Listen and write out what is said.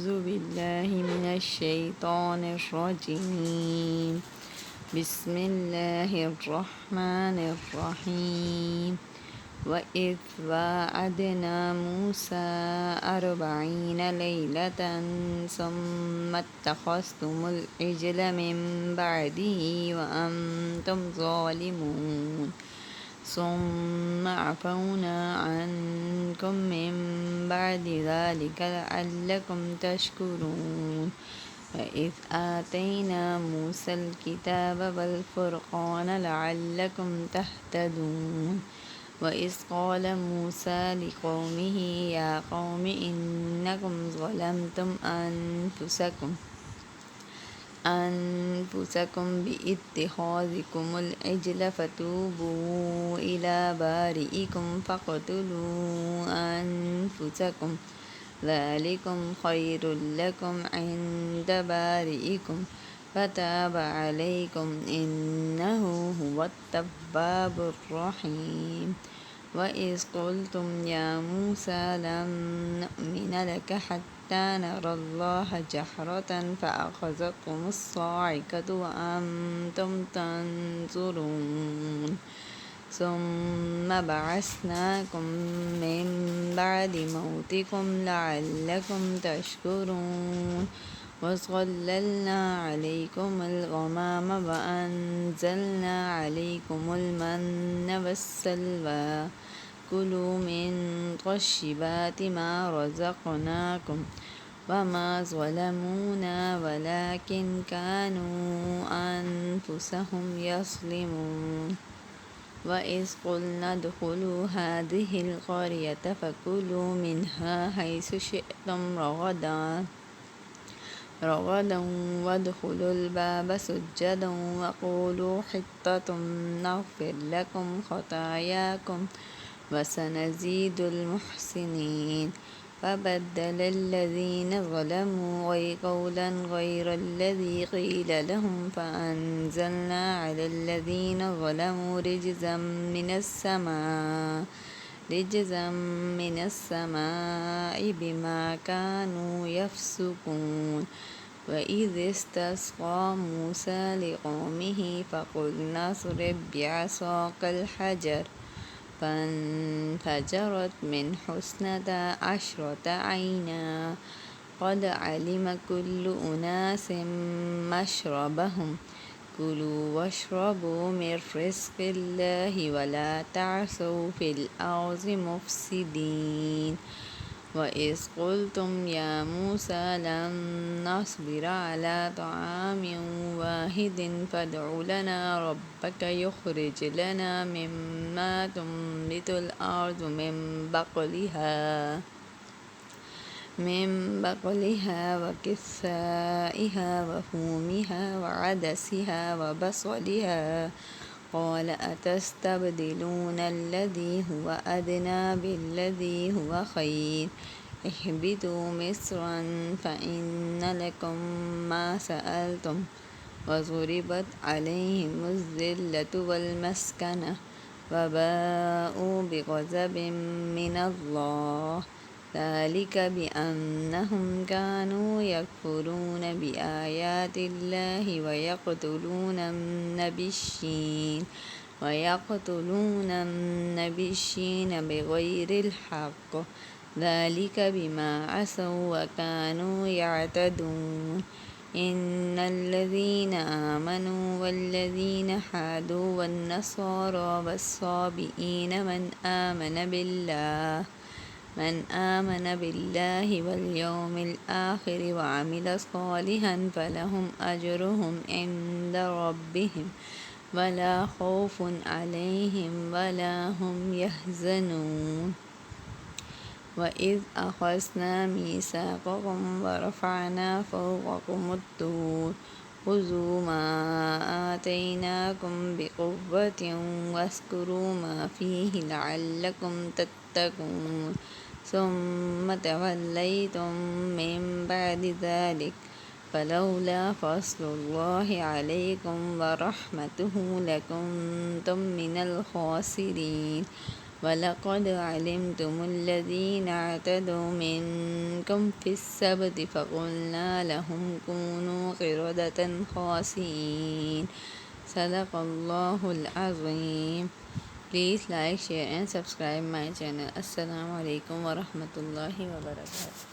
أعوذ بالله من الشيطان الرجيم بسم الله الرحمن الرحيم وإذ واعدنا موسى 40 ليلة ثم اتخذتم العجل من بعده وأنتم ظالمون ثم عفونا عنكم من بعد ذلك لعلكم تشكرون وإذ آتينا موسى الكتاب والفرقان لعلكم تهتدون وإذ قال موسى لقومه يا قوم إنكم ظلمتم أنفسكم باتخاذكم العجل فتوبوا إلى بارئكم فاقتلوا أنفسكم ذلكم خير لكم عند بارئكم فتاب عليكم إنه هو التواب الرحيم وإذ قلتم يا موسى لن نؤمن لك حتى نرى الله جهرة فأخذتكم الصاعقة وأنتم تنظرون ثم بعثناكم من بعد موتكم لعلكم تشكرون وظللنا عليكم الغمام وأنزلنا عليكم المن والسلوى كلوا من طيبات ما رزقناكم وما ظلمونا ولكن كانوا أنفسهم يظلمون وإذ قلنا ادخلوا هذه القرية فكلوا منها حيث شئتم رغدا وادخلوا الباب سجدا وقولوا حطة نغفر لكم خطاياكم وسنزيد المحسنين فبدل الذين ظلموا قولا غير الذي قيل لهم فأنزلنا على الذين ظلموا رجزا من السماء بما كانوا يفسقون وإذ استسقى موسى لقومه فقلنا اضرب بعصاك الحجر فانفجرت من 12 عينا قد علم كل أناس مشربهم كلوا واشربوا من رزق الله ولا تعثوا في الأرض مفسدين وإذ قلتم يا موسى لن نصبر على طعام واحد فادع لنا ربك يخرج لنا مما تنبت الأرض من بقلها وكثائها وفومها وعدسها وبصلها قال أتستبدلون الذي هو أدنى بالذي هو خير اهبطوا مصرا فإن لكم ما سألتم وضربت عليهم الذلة والمسكنة وباءوا بغضب من الله ذلك بأنهم كانوا يكفرون بآيات الله ويقتلون النبيين بغير الحق ذلك بما عصوا وكانوا يعتدون إن الذين آمنوا والذين حادوا والنصارى والصابئين من آمن بالله واليوم الآخر وعمل صالحا فلهم أجرهم عند ربهم ولا خوف عليهم ولا هم يحزنون وإذ أخذنا ميثاقكم ورفعنا فوقكم الطور خذوا ما آتيناكم بقوة واذكروا ما فيه لعلكم تتقون ثم توليتم من بعد ذلك فلولا فضل الله عليكم ورحمته لكنتم من الخاسرين وَلَقَدْ عَلِمْتُمُ الَّذِينَ اعْتَدَوْا مِنْكُمْ فِي السَّبْتِ فَقُلْنَا لَهُمْ كُونُوا قِرَدَةً خَاسِئِينَ. صدق اللہ العظیم. Please like, share and subscribe my channel. Assalamu alaikum wa rahmatullahi wa barakatuh.